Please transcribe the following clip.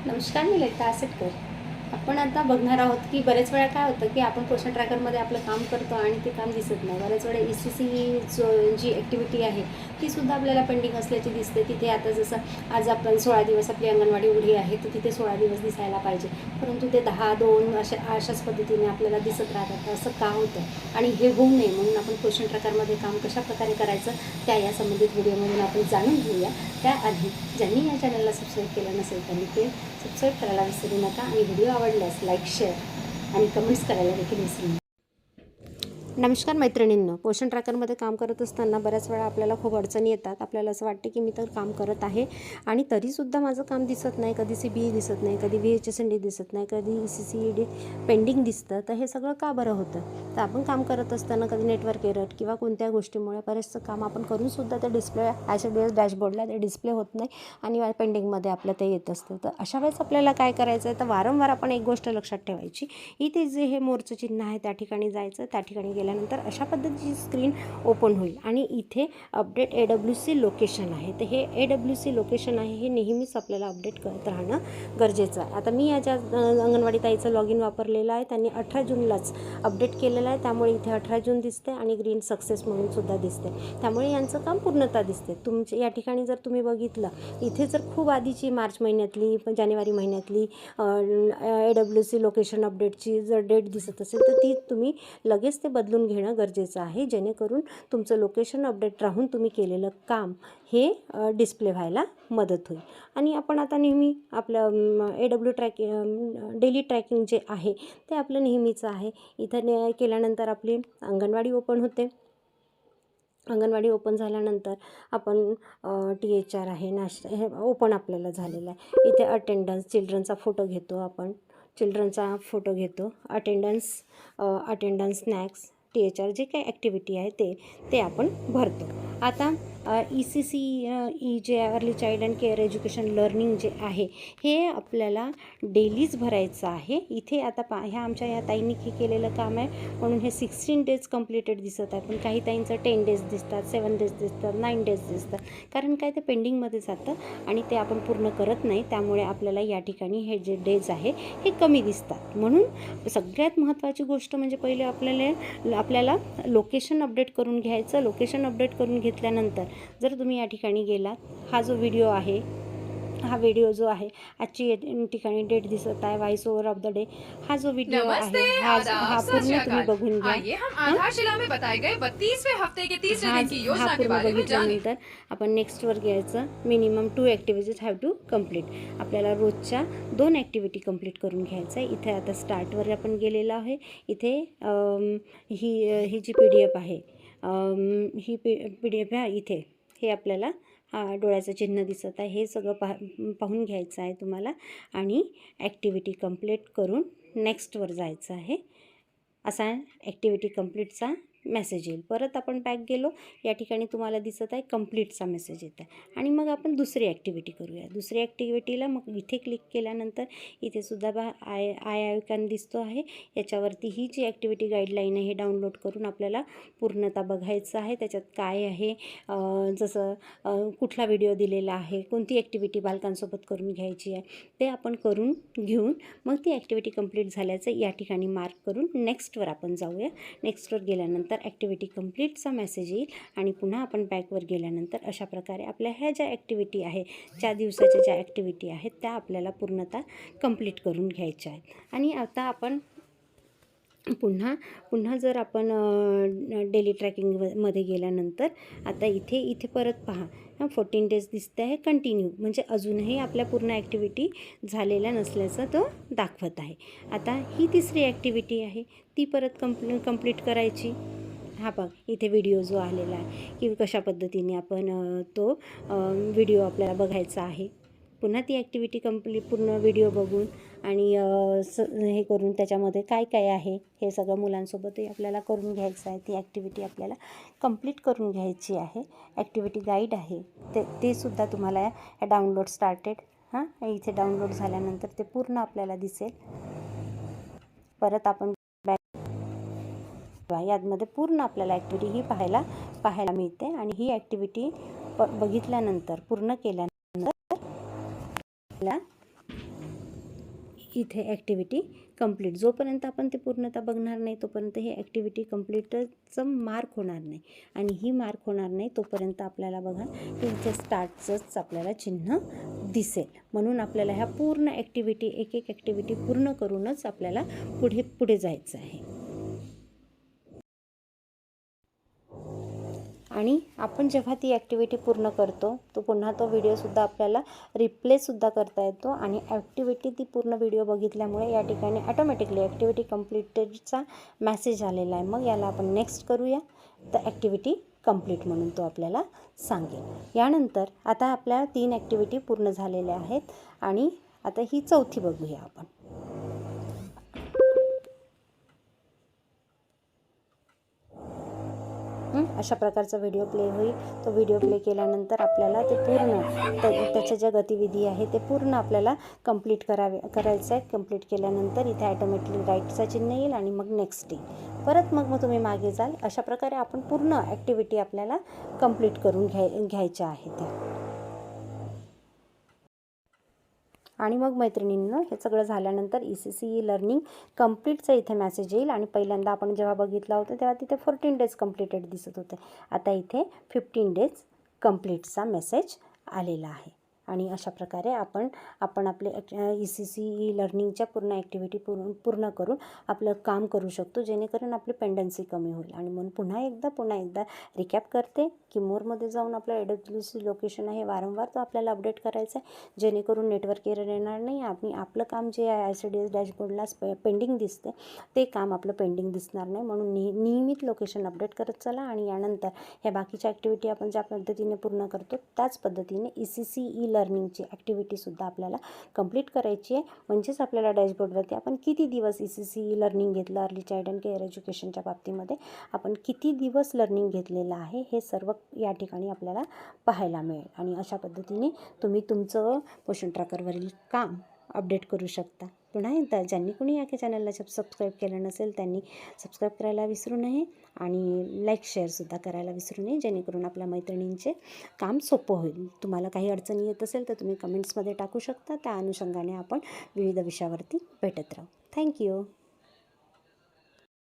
नमस्कार, मी ललिता आसेटकर. आपण आता बघणार आहोत की बरेच वेळा काय होतं की आपण क्वेश्चन ट्रॅकरमध्ये आपलं काम करतो आणि ते काम दिसत नाही. बऱ्याच वेळा ECC जी ॲक्टिव्हिटी आहे तीसुद्धा आपल्याला पेंडिंग असल्याची दिसते. तिथे आता जसं आज आपण 16 दिवस आपली अंगणवाडी उघडी आहे, तर तिथे 16 दिवस दिसायला पाहिजे, परंतु ते 10, 2 अशाच पद्धतीने आपल्याला दिसत राहतात. असं का होतं आणि हे होऊ नये म्हणून आपण क्वेश्चन ट्रॅकरमध्ये काम कशाप्रकारे करायचं त्या या संबंधित व्हिडिओमधून आपण जाणून घेऊया. त्याआधी ज्यांनी या चॅनलला सबस्क्राईब केलं नसेल त्यांनी ते सबस्क्राईब करायला विसरू नका आणि व्हिडिओ आवडल्यास लाईक, शेअर आणि कमेंट्स करायला देखील विसरू नका. नमस्कार मैत्रिणींनो, पोषण ट्रॅकरमध्ये काम करत असताना बऱ्याच वेळा आपल्याला खूप अडचणी येतात. आपल्याला असं वाटते की मी तर काम करत आहे आणि तरीसुद्धा माझं काम दिसत नाही. कधी CBE दिसत नाही, कधी VHSND दिसत नाही, कधी ECCED पेंडिंग दिसतं. तर हे सगळं का बरं होतं? तर आपण काम करत असताना कधी नेटवर्क एरर किंवा कोणत्या गोष्टीमुळे बरेचसं काम आपण करूनसुद्धा ते डिस्प्ले HDS डॅशबोर्डला ते डिस्प्ले होत नाही आणि पेंडिंगमध्ये आपलं ते येत असतं. तर अशा वेळेस आपल्याला काय करायचं आहे, तर वारंवार आपण एक गोष्ट लक्षात ठेवायची. इथे जे हे मोरचं चिन्ह आहे त्या ठिकाणी जायचं. त्या ठिकाणी गेल्यानंतर अशा पद्धतीची स्क्रीन ओपन होईल आणि इथे अपडेट AWC लोकेशन आहे. तर हे AWC लोकेशन आहे, हे नेहमीच आपल्याला अपडेट करत राहणं गरजेचं आहे. आता मी याच्या अंगणवाडी ताईचं लॉग इन वापरलेलं आहे. त्यांनी 18 जूनलाच अपडेट केलेलं आहे, त्यामुळे इथे 18 जून दिसते आणि ग्रीन सक्सेस म्हणून सुद्धा दिसते. त्यामुळे यांचं काम पूर्णता दिसते. तुमच्या या ठिकाणी जर तुम्ही बघितलं, इथे जर खूप आधीची मार्च महिन्यातली, जानेवारी महिन्यातली AWC लोकेशन अपडेटची जर डेट दिसत असेल तर ती तुम्ही लगेच ते बदलून घेणं गरजेचं आहे, जेणेकरून तुमचं लोकेशन अपडेट राहून तुम्ही केलेलं काम हे डिस्प्ले व्हायला मदत होईल. आणि आपण आता नेहमी आपलं डेली ट्रॅकिंग जे आहे ते आपलं नेहमीचं आहे. इथं केल्यानंतर आपली अंगणवाडी ओपन होते. अंगणवाडी ओपन झाल्यानंतर आपण THR आहे, नाश्ता हे ओपन आपल्याला झालेलं आहे. इथे अटेंडन्स, चिल्ड्रनचा फोटो घेतो आपण, अटेंडन्स स्नॅक्स, THR जे काही ॲक्टिव्हिटी आहे ते आपण भरतो. आता ECCE जे early child and care education learning जे आहे हे आपल्याला डेलीच भरायचं आहे. इथे आता ह्या आमच्या या ताईंनी हे केलेलं काम आहे म्हणून हे 16 डेज कंप्लीटेड दिसत आहे, पण काही ताईंचं 10 डेज दिसतात, 7 डेज दिसतात, 9 डेज दिसतात. कारण काय, ते पेंडिंगमध्ये जातं आणि ते आपण पूर्ण करत नाही. त्यामुळे आपल्याला या ठिकाणी हे जे डेज आहे हे कमी दिसतात. म्हणून सगळ्यात महत्त्वाची गोष्ट म्हणजे पहिले आपल्याला लोकेशन अपडेट करून घ्यायचं. लोकेशन अपडेट करून घेतल्यानंतर जर तुम्ही या ठिकाणी गेलात, हा जो व्हिडिओ आहे, हा व्हिडिओ जो आहे, आजची ठिकाणी डेट दिसत आहे, voice over of the day, हा जो व्हिडिओ आहे हा पूर्ण तुम्ही बघून घ्या. हा पूर्ण बघितल्यानंतर आपण नेक्स्टवर घ्यायचं. Minimum 2 activities have to complete. आपल्याला रोजच्या 2 ॲक्टिव्हिटी कंप्लीट करून घ्यायचं आहे. इथे आता स्टार्टवर आपण गेलेलो आहे. इथे ही जी PDF आहे, ही PDF आहे. इथे हे आपल्याला डोळ्याचं चिन्ह दिसत आहे, हे सगळं पाहून घ्यायचं आहे तुम्हाला आणि ॲक्टिव्हिटी कंप्लीट करून नेक्स्टवर जायचं आहे. असा ॲक्टिव्हिटी कंप्लीटचा मेसेज येईल. परत आपण बॅक गेलो, या ठिकाणी तुम्हाला दिसत आहे कंप्लीटचा मेसेज येत आहे आणि मग आपण दुसरी ॲक्टिव्हिटी करूया. दुसरी ॲक्टिव्हिटीला मग इथे क्लिक केल्यानंतर इथे सुद्धा आय आयकॉन दिसतो आहे. याच्यावरती ही जी ॲक्टिव्हिटी गाईडलाईन आहे हे डाउनलोड करून आपल्याला पूर्णतः बघायचं आहे. त्याच्यात काय आहे, जसं कुठला व्हिडिओ दिलेला आहे, कोणती ॲक्टिव्हिटी बालकांसोबत करून घ्यायची आहे, ते आपण करून घेऊन मग ती ॲक्टिव्हिटी कंप्लीट झाल्याचं या ठिकाणी मार्क करून नेक्स्टवर आपण जाऊया. नेक्स्टवर गेल्यानंतर ॲक्टिव्हिटी कंप्लीटचा मेसेज येईल आणि पुन्हा आपण बॅकवर गेल्यानंतर अशा प्रकारे आपल्या ह्या ज्या ॲक्टिव्हिटी आहे, ज्या दिवसाच्या ज्या ॲक्टिव्हिटी आहेत त्या आपल्याला पूर्णतः कंप्लीट करून घ्यायच्या आहेत. आणि आता आपण पुन्हा जर आपण डेली ट्रॅकिंगमध्ये गेल्यानंतर आता इथे परत पहा, 14 डेज दिसते आहे कंटिन्यू, म्हणजे अजूनही आपल्या पूर्ण ॲक्टिव्हिटी झालेल्या नसल्याचं तो दाखवत आहे. आता ही तिसरी ॲक्टिव्हिटी आहे, ती परत कंप्लीट करायची. हा बघ, इथे व्हिडिओ जो आलेला आहे की कशा पद्धतीने आपण तो व्हिडिओ आपल्याला बघायचा आहे. पुन्हा ती ॲक्टिव्हिटी पूर्ण व्हिडिओ बघून आणि हे करून त्याच्यामध्ये काय काय आहे हे सगळं मुलांसोबतही आपल्याला करून घ्यायचं आहे. ती ॲक्टिव्हिटी आपल्याला कंप्लीट करून घ्यायची आहे. ॲक्टिव्हिटी गाईड आहे ते सुद्धा तुम्हाला डाउनलोड स्टार्टेड इथे डाउनलोड झाल्यानंतर ते पूर्ण आपल्याला दिसेल. परत आपण यामध्ये पूर्ण आपल्याला ॲक्टिव्हिटी ही पाहायला मिळते आणि ही ॲक्टिव्हिटी बघितल्यानंतर पूर्ण केल्यानंतर इथे ॲक्टिव्हिटी कंप्लीट. जोपर्यंत आपण ते पूर्णतः बघणार नाही तोपर्यंत ही ॲक्टिव्हिटी कंप्लीटचं मार्क होणार नाही. आणि ही मार्क होणार नाही तोपर्यंत आपल्याला बघा इथे स्टार्टचंच आपल्याला चिन्ह दिसेल. म्हणून आपल्याला ह्या पूर्ण ॲक्टिव्हिटी एक ॲक्टिव्हिटी पूर्ण करूनच आपल्याला पुढे जायचं आहे. आणि आपण जेव्हा ती ॲक्टिव्हिटी पूर्ण करतो तो पुन्हा तो व्हिडिओसुद्धा आपल्याला रिप्लेसुद्धा करता येतो. आणि ॲक्टिव्हिटी ती पूर्ण व्हिडिओ बघितल्यामुळे या ठिकाणी ॲटोमॅटिकली ॲक्टिव्हिटी कंप्लीटेडचा मेसेज आलेला आहे. मग याला आपण नेक्स्ट करूया. तर ॲक्टिव्हिटी कंप्लीट म्हणून तो आपल्याला सांगेल. यानंतर आता आपल्या 3 ॲक्टिव्हिटी पूर्ण झालेल्या आहेत आणि आता ही चौथी बघूया आपण. अशा प्रकारचा व्हिडिओ प्ले होईल. तो व्हिडिओ प्ले केल्यानंतर आपल्याला ते पूर्ण त्याच्या ज्या गतिविधी आहे ते पूर्ण आपल्याला कंप्लीट करायचं आहे. कंप्लीट केल्यानंतर इथे ॲटोमॅटिकली राईटचा चिन्ह येईल आणि मग नेक्स्ट येईल. परत मग तुम्ही मागे जाल. अशा प्रकारे आपण पूर्ण ॲक्टिव्हिटी आपल्याला कंप्लीट करून घ्यायच्या आहे त्या. आणि मग मैत्रिणींनो हे सगळं झाल्यानंतर ECCE लर्निंग कंप्लीटचा इथे मेसेज येईल. आणि पहिल्यांदा आपण जेव्हा बघितला होता तेव्हा तिथे 14 डेज कंप्लीटेड दिसत होते. आता इथे 15 डेज कंप्लीटचा मेसेज आलेला आहे. आणि अशा प्रकारे आपण आपले ECCE लर्निंगच्या पूर्ण ॲक्टिव्हिटी पूर्ण करून आपलं काम करू शकतो, जेणेकरून आपली पेंडन्सी कमी होईल. आणि म्हणून पुन्हा एकदा रिकॅप करते की मोरमध्ये जाऊन आपलं AWS लोकेशन आहे वारंवार तो आपल्याला अपडेट करायचं आहे, जेणेकरून नेटवर्क एरर येणार नाही. आपलं काम जे आहे ICDS डॅशबोर्डला पेंडिंग दिसते ते काम आपलं पेंडिंग दिसणार नाही. म्हणून नियमित लोकेशन अपडेट करत चला. आणि यानंतर ह्या बाकीच्या ॲक्टिव्हिटी आपण ज्या पद्धतीने पूर्ण करतो त्याच पद्धतीने ECCE लर्निंगची ॲक्टिव्हिटीसुद्धा आपल्याला कंप्लीट करायची आहे. म्हणजेच आपल्याला डॅशबोर्डवरती आपण किती दिवस ECCE लर्निंग घेतलं, अर्ली चाइल्ड अँड केअर एज्युकेशनच्या बाबतीमध्ये आपण किती दिवस लर्निंग घेतलेलं आहे हे सर्व या ठिकाणी आपल्याला पाहायला मिळेल. आणि अशा पद्धतीने तुम्ही तुमचं पोषण ट्रॅकरवरील काम अपडेट करू शकता. पुन्हा एकदा ज्यांनी कोणी या चॅनलला सबस्क्राईब केलं नसेल त्यांनी सबस्क्राईब करायला विसरू नये आणि लाईक शेअरसुद्धा करायला विसरू नये, जेणेकरून आपल्या मैत्रिणींचे काम सोपं होईल. तुम्हाला काही अडचणी येत असेल तर तुम्ही कमेंट्समध्ये टाकू शकता. त्या अनुषंगाने आपण विविध विषयावरती भेटत राहू. थँक्यू.